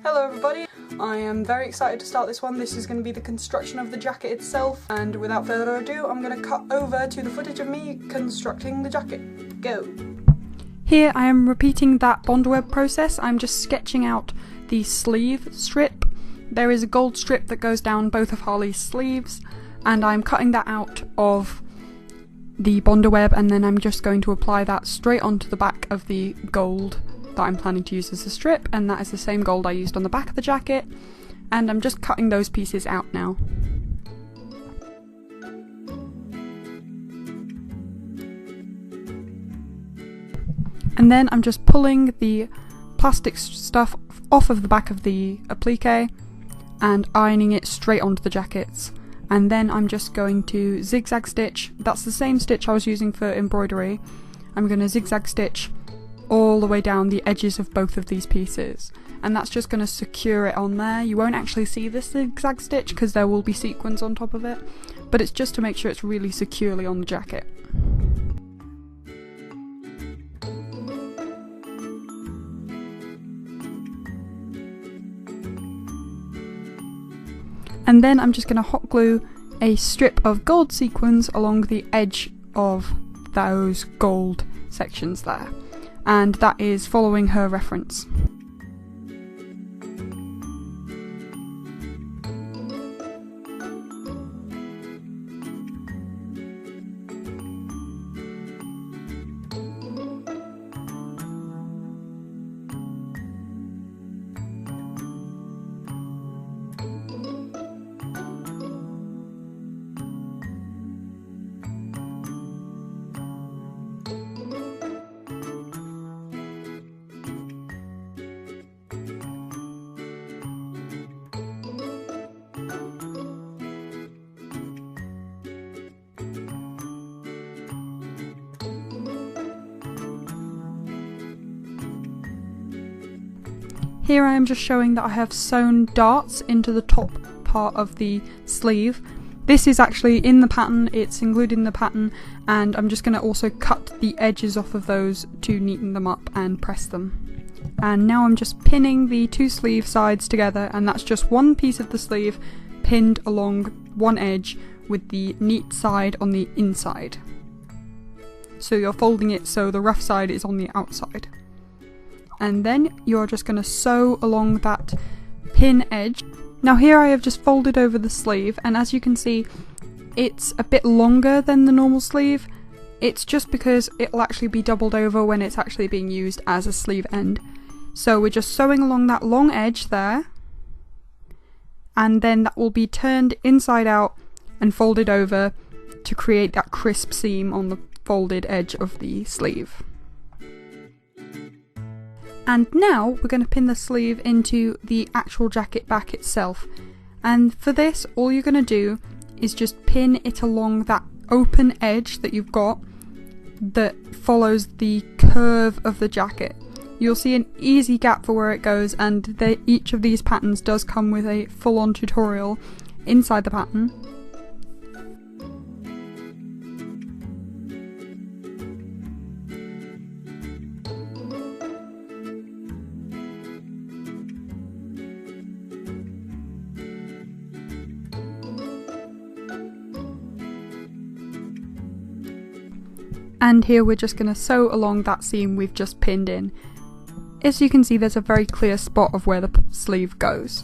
Hello everybody, I am very excited to start this one. This is going to be the construction of the jacket itself, and without further ado I'm going to cut over to the footage of me constructing the jacket. Go! Here I am repeating that bondweb process. I'm just sketching out the sleeve strip. There is a gold strip that goes down both of Harley's sleeves, and I'm cutting that out of the bondweb, and then I'm just going to apply that straight onto the back of the gold that I'm planning to use as a strip, and that is the same gold I used on the back of the jacket, and I'm just cutting those pieces out now. And then I'm just pulling the plastic stuff off of the back of the applique and ironing it straight onto the jackets. And then I'm just going to zigzag stitch. That's the same stitch I was using for embroidery. I'm going to zigzag stitch all the way down the edges of both of these pieces, and that's just going to secure it on there. You won't actually see this zigzag stitch because there will be sequins on top of it, but it's just to make sure it's really securely on the jacket. And then I'm just going to hot glue a strip of gold sequins along the edge of those gold sections there. And that is following her reference. Here I am just showing that I have sewn darts into the top part of the sleeve. This is actually in the pattern, it's included in the pattern, and I'm just going to also cut the edges off of those to neaten them up and press them. And now I'm just pinning the two sleeve sides together, and that's just one piece of the sleeve pinned along one edge with the neat side on the inside. So you're folding it so the rough side is on the outside. And then you're just going to sew along that pin edge. Now here I have just folded over the sleeve, and as you can see it's a bit longer than the normal sleeve. It's just because it'll actually be doubled over when it's actually being used as a sleeve end. So we're just sewing along that long edge there, and then that will be turned inside out and folded over to create that crisp seam on the folded edge of the sleeve. And now we're going to pin the sleeve into the actual jacket back itself, and for this all you're going to do is just pin it along that open edge that you've got that follows the curve of the jacket. You'll see an easy gap for where it goes, and each of these patterns does come with a full-on tutorial inside the pattern. And here we're just going to sew along that seam we've just pinned in. As you can see, there's a very clear spot of where the sleeve goes.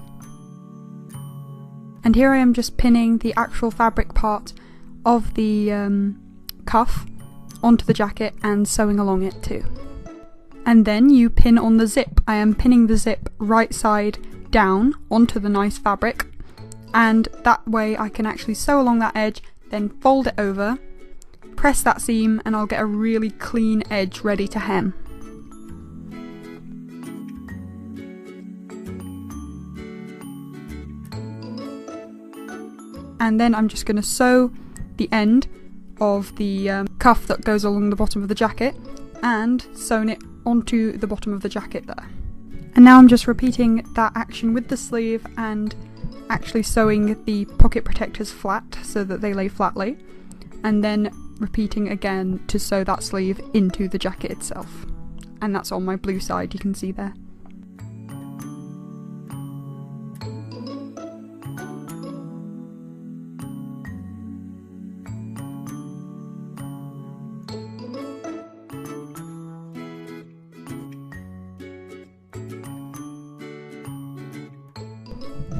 And here I am just pinning the actual fabric part of the cuff onto the jacket and sewing along it too. And then you pin on the zip. I am pinning the zip right side down onto the nice fabric, and that way I can actually sew along that edge, then fold it over, press that seam, and I'll get a really clean edge ready to hem. And then I'm just going to sew the end of the cuff that goes along the bottom of the jacket and sewn it onto the bottom of the jacket there. And now I'm just repeating that action with the sleeve and actually sewing the pocket protectors flat so that they lay flatly, and then repeating again to sew that sleeve into the jacket itself. And that's on my blue side, you can see there.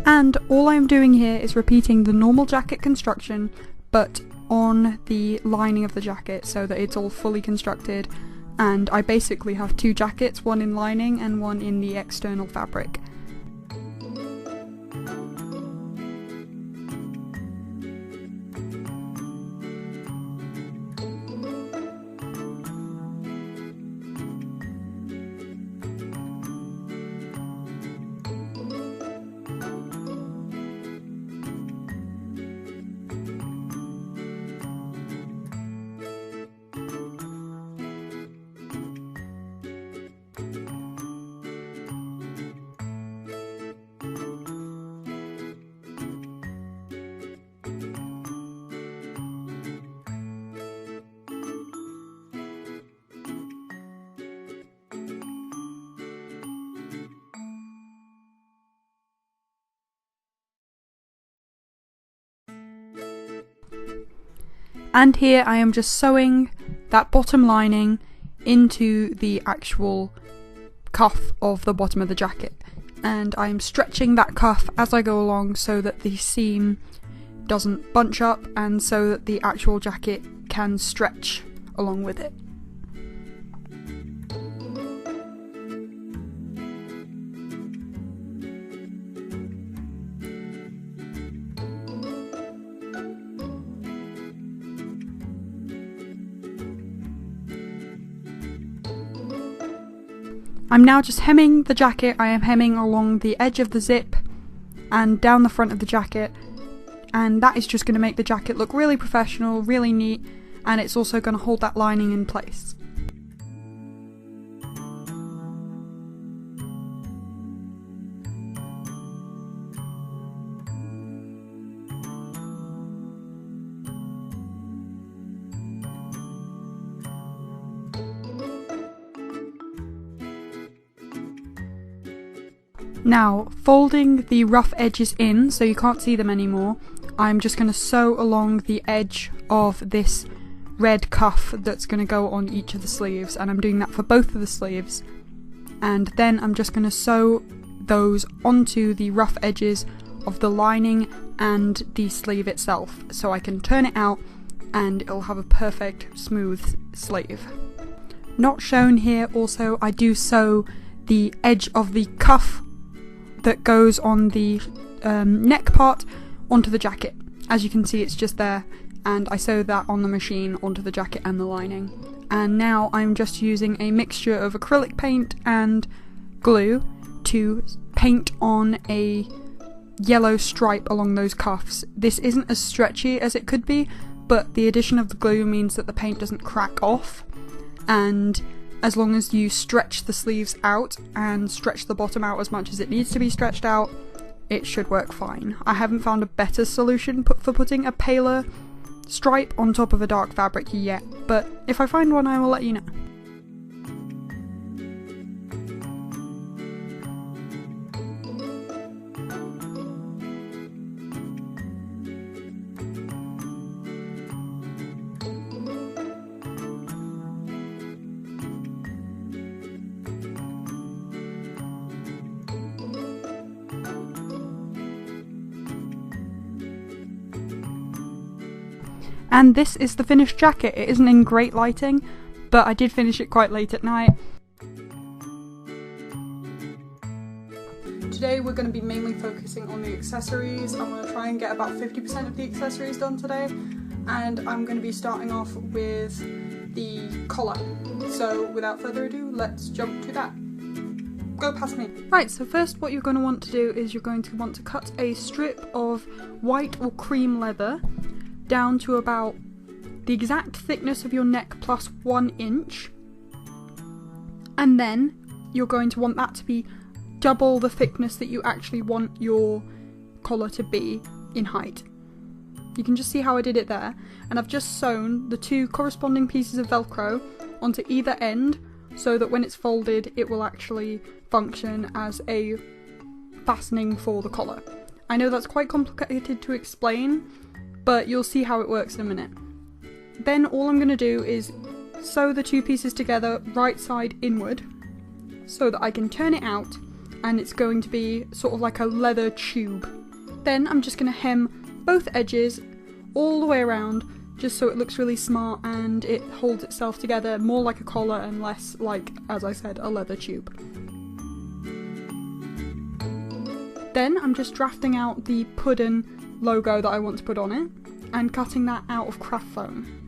And all I'm doing here is repeating the normal jacket construction, but on the lining of the jacket so that it's all fully constructed, and I basically have two jackets, one in lining and one in the external fabric. And here I am just sewing that bottom lining into the actual cuff of the bottom of the jacket, and I'm stretching that cuff as I go along so that the seam doesn't bunch up and so that the actual jacket can stretch along with it. I'm now just hemming the jacket. I am hemming along the edge of the zip and down the front of the jacket, and that is just going to make the jacket look really professional, really neat, and it's also going to hold that lining in place. Now, folding the rough edges in so you can't see them anymore, I'm just going to sew along the edge of this red cuff that's going to go on each of the sleeves, and I'm doing that for both of the sleeves. And then I'm just going to sew those onto the rough edges of the lining and the sleeve itself, so I can turn it out and it'll have a perfect smooth sleeve. Not shown here also, I do sew the edge of the cuff that goes on the neck part onto the jacket. As you can see, it's just there, and I sew that on the machine onto the jacket and the lining. And now I'm just using a mixture of acrylic paint and glue to paint on a yellow stripe along those cuffs. This isn't as stretchy as it could be, but the addition of the glue means that the paint doesn't crack off, and as long as you stretch the sleeves out and stretch the bottom out as much as it needs to be stretched out, it should work fine. I haven't found a better solution for putting a paler stripe on top of a dark fabric yet, but if I find one I will let you know. And this is the finished jacket. It isn't in great lighting, but I did finish it quite late at night. Today we're going to be mainly focusing on the accessories. I'm going to try and get about 50% of the accessories done today, and I'm going to be starting off with the collar. So without further ado, let's jump to that. Go past me. Right, so first what you're going to want to do is you're going to want to cut a strip of white or cream leather down to about the exact thickness of your neck plus 1 inch, and then you're going to want that to be double the thickness that you actually want your collar to be in height. You can just see how I did it there, and I've just sewn the 2 corresponding pieces of Velcro onto either end so that when it's folded it will actually function as a fastening for the collar. I know that's quite complicated to explain, but you'll see how it works in a minute. Then all I'm going to do is sew the 2 pieces together right side inward so that I can turn it out and it's going to be sort of like a leather tube. Then I'm just going to hem both edges all the way around, just so it looks really smart and it holds itself together more like a collar and less like, as I said, a leather tube. Then I'm just drafting out the pudding logo that I want to put on it and cutting that out of craft foam.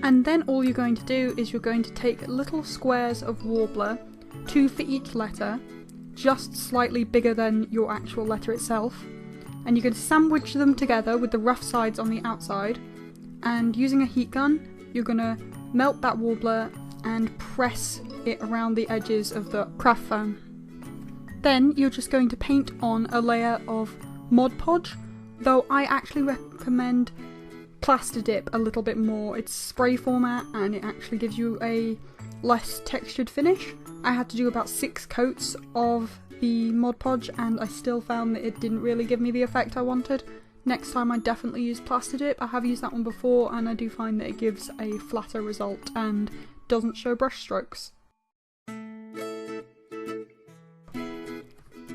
And then all you're going to do is you're going to take little squares of warbler, 2 for each letter, just slightly bigger than your actual letter itself, and you're going to sandwich them together with the rough sides on the outside, and using a heat gun you're going to melt that warbler and press it around the edges of the craft foam. Then you're just going to paint on a layer of Mod Podge, though I actually recommend Plaster Dip a little bit more. It's spray format and it actually gives you a less textured finish. I had to do about 6 coats of the Mod Podge and I still found that it didn't really give me the effect I wanted. Next time I definitely use Plaster Dip. I have used that one before and I do find that it gives a flatter result and doesn't show brush strokes.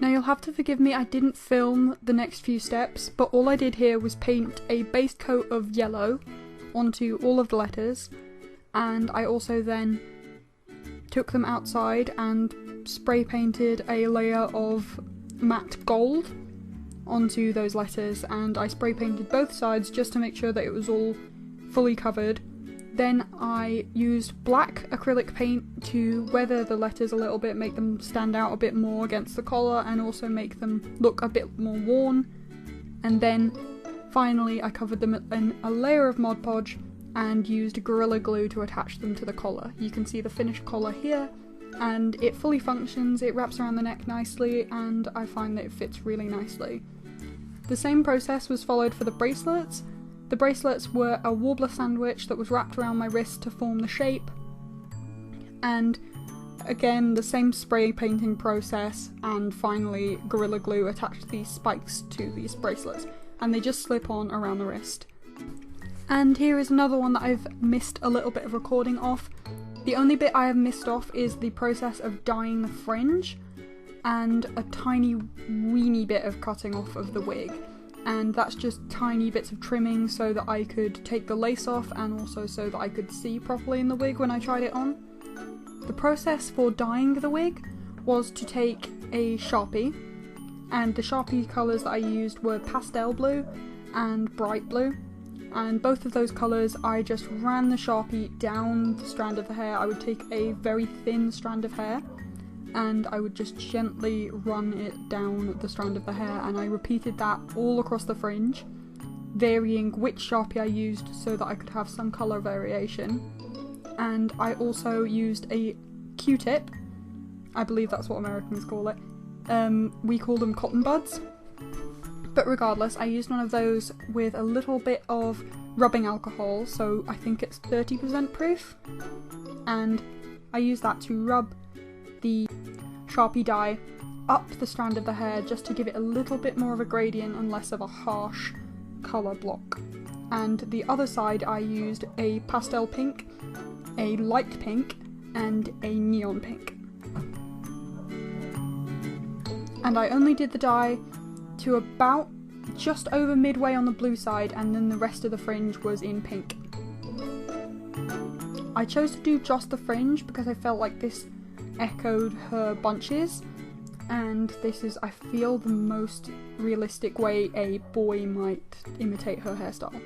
Now you'll have to forgive me, I didn't film the next few steps, but all I did here was paint a base coat of yellow onto all of the letters, and I also then took them outside and spray painted a layer of matte gold onto those letters, and I spray painted both sides just to make sure that it was all fully covered. Then I used black acrylic paint to weather the letters a little bit, make them stand out a bit more against the collar and also make them look a bit more worn. And then finally I covered them in a layer of Mod Podge and used Gorilla Glue to attach them to the collar. You can see the finished collar here and it fully functions, it wraps around the neck nicely and I find that it fits really nicely. The same process was followed for the bracelets. The bracelets were a warbler sandwich that was wrapped around my wrist to form the shape, and again the same spray painting process, and finally Gorilla Glue attached these spikes to these bracelets and they just slip on around the wrist. And here is another one that I've missed a little bit of recording off. The only bit I have missed off is the process of dyeing the fringe and a tiny weeny bit of cutting off of the wig. And that's just tiny bits of trimming so that I could take the lace off and also so that I could see properly in the wig when I tried it on. The process for dyeing the wig was to take a Sharpie, and the Sharpie colours that I used were pastel blue and bright blue, and both of those colours I just ran the Sharpie down the strand of the hair. I would take a very thin strand of hair and I would just gently run it down the strand of the hair, and I repeated that all across the fringe, varying which Sharpie I used so that I could have some colour variation. And I also used a Q-tip, I believe that's what Americans call it. We call them cotton buds, but regardless, I used one of those with a little bit of rubbing alcohol, so I think it's 30% proof, and I used that to rub the Sharpie dye up the strand of the hair just to give it a little bit more of a gradient and less of a harsh colour block. And the other side I used a pastel pink, a light pink and a neon pink. And I only did the dye to about just over midway on the blue side, and then the rest of the fringe was in pink. I chose to do just the fringe because I felt like this echoed her bunches, and this is, I feel, the most realistic way a boy might imitate her hairstyle.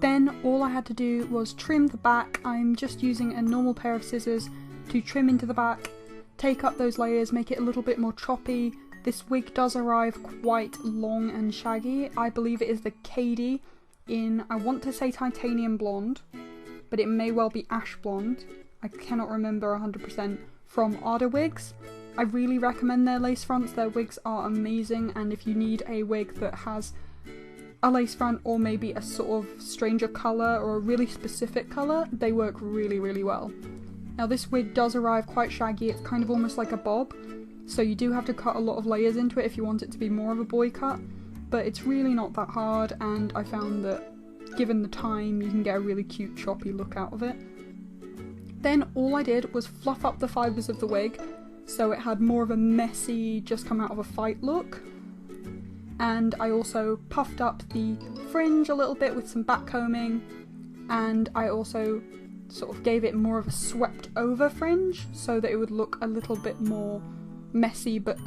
Then all I had to do was trim the back. I'm just using a normal pair of scissors to trim into the back, take up those layers, make it a little bit more choppy. This wig does arrive quite long and shaggy. I believe it is the Katie in, I want to say titanium blonde, but it may well be ash blonde. I cannot remember 100%, from Arda Wigs. I really recommend their lace fronts. Their wigs are amazing, and if you need a wig that has a lace front or maybe a sort of stranger colour or a really specific colour, they work really, really well. Now this wig does arrive quite shaggy. It's kind of almost like a bob, so you do have to cut a lot of layers into it if you want it to be more of a boy cut, but it's really not that hard, and I found that given the time you can get a really cute choppy look out of it. Then all I did was fluff up the fibres of the wig so it had more of a messy, just come out of a fight look. And I also puffed up the fringe a little bit with some backcombing, and I also sort of gave it more of a swept over fringe so that it would look a little bit more messy, but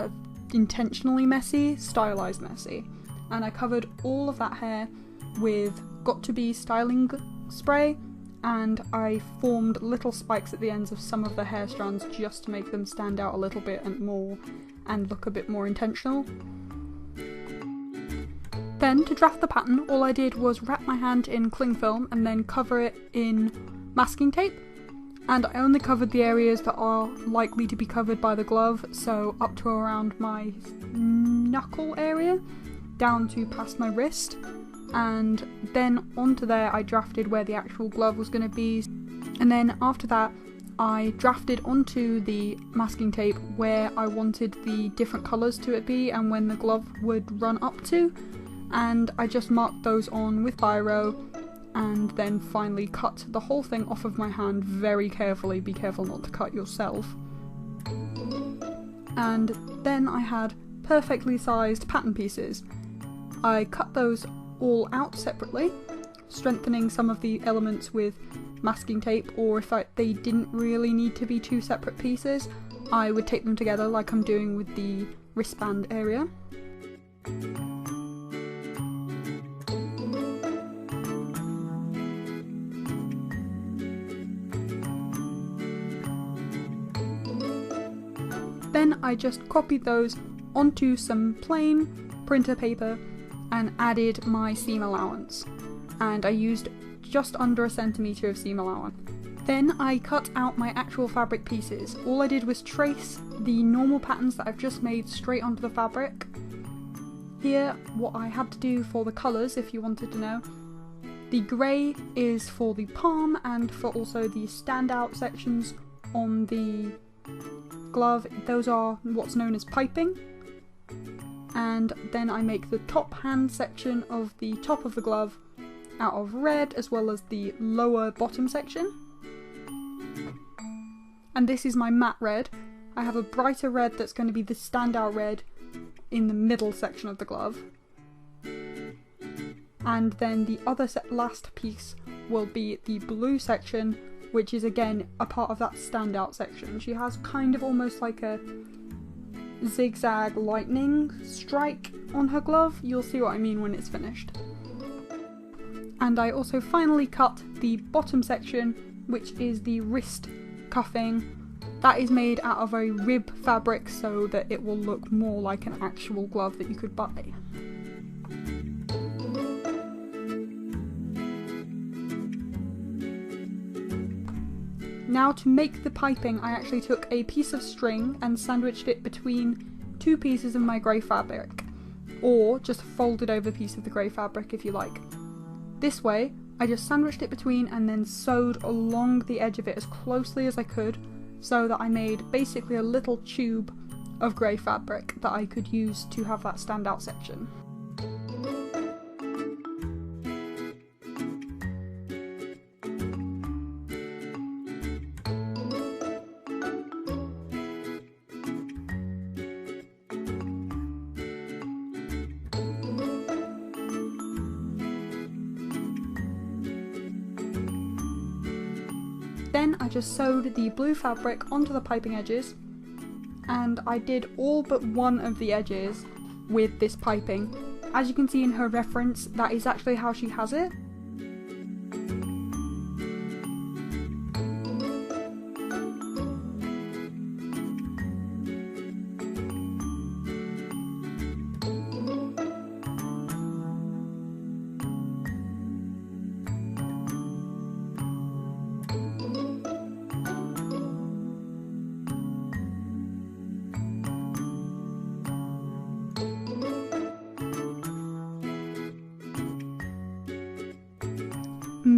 intentionally messy, stylised messy. And I covered all of that hair with Got To Be styling spray, and I formed little spikes at the ends of some of the hair strands just to make them stand out a little bit and more and look a bit more intentional. Then, to draft the pattern, all I did was wrap my hand in cling film and then cover it in masking tape. And I only covered the areas that are likely to be covered by the glove, so up to around my knuckle area, down to past my wrist. And then onto there I drafted where the actual glove was going to be. And then after that I drafted onto the masking tape where I wanted the different colours to it be and when the glove would run up to. And I just marked those on with biro and then finally cut the whole thing off of my hand very carefully. Be careful not to cut yourself. And then I had perfectly sized pattern pieces. I cut those all out separately, strengthening some of the elements with masking tape, or if they didn't really need to be two separate pieces, I would tape them together like I'm doing with the wristband area. Then I just copied those onto some plain printer paper and added my seam allowance, and I used just under a centimetre of seam allowance. Then I cut out my actual fabric pieces. All I did was trace the normal patterns that I've just made straight onto the fabric. Here, what I had to do for the colours, if you wanted to know, the grey is for the palm and for also the standout sections on the glove. Those are what's known as piping. And then I make the top hand section of the top of the glove out of red, as well as the lower bottom section. And this is my matte red. I have a brighter red that's going to be the standout red in the middle section of the glove. And then the other last piece will be the blue section, which is again a part of that standout section. She has kind of almost like a zigzag lightning strike on her glove. You'll see what I mean when it's finished. And I also finally cut the bottom section, which is the wrist cuffing. That is made out of a rib fabric so that it will look more like an actual glove that you could buy. Now to make the piping, I actually took a piece of string and sandwiched it between two pieces of my grey fabric, or just a folded over piece of the grey fabric if you like. This way, I just sandwiched it between and then sewed along the edge of it as closely as I could, so that I made basically a little tube of grey fabric that I could use to have that standout section. Then I just sewed the blue fabric onto the piping edges, and I did all but one of the edges with this piping. As you can see in her reference, that is actually how she has it.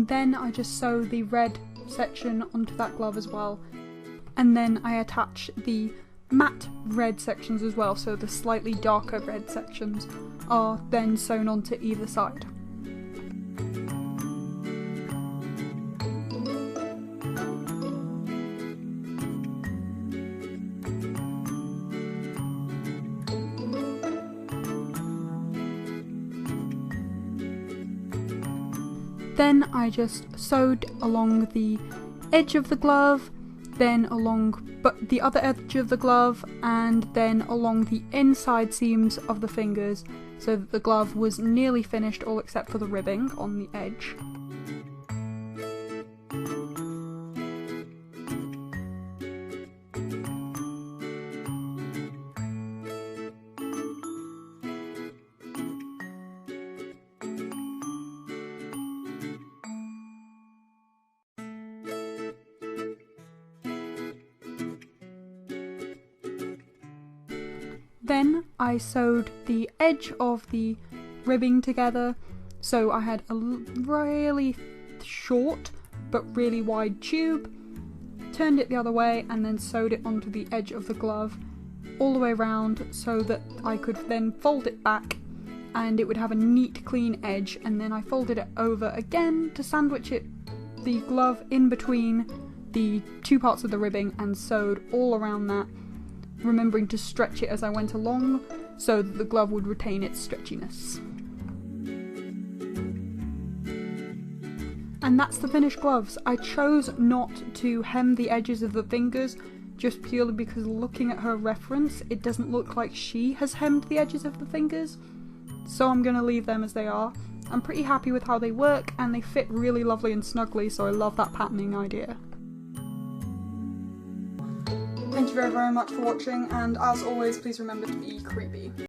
and then I just sew the red section onto that glove as well, and then I attach the matte red sections as well, so the slightly darker red sections are then sewn onto either side. Then I just sewed along the edge of the glove, then along the other edge of the glove, and then along the inside seams of the fingers, so that the glove was nearly finished, all except for the ribbing on the edge. Then I sewed the edge of the ribbing together, so I had a really short but really wide tube, turned it the other way, and then sewed it onto the edge of the glove all the way around so that I could then fold it back and it would have a neat clean edge, and then I folded it over again to sandwich the glove in between the two parts of the ribbing and sewed all around that, remembering to stretch it as I went along so that the glove would retain its stretchiness. And that's the finished gloves. I chose not to hem the edges of the fingers just purely because, looking at her reference, it doesn't look like she has hemmed the edges of the fingers, so I'm going to leave them as they are. I'm pretty happy with how they work, and they fit really lovely and snugly, so I love that patterning idea. Thank you very, very much for watching, and as always, please remember to be creepy.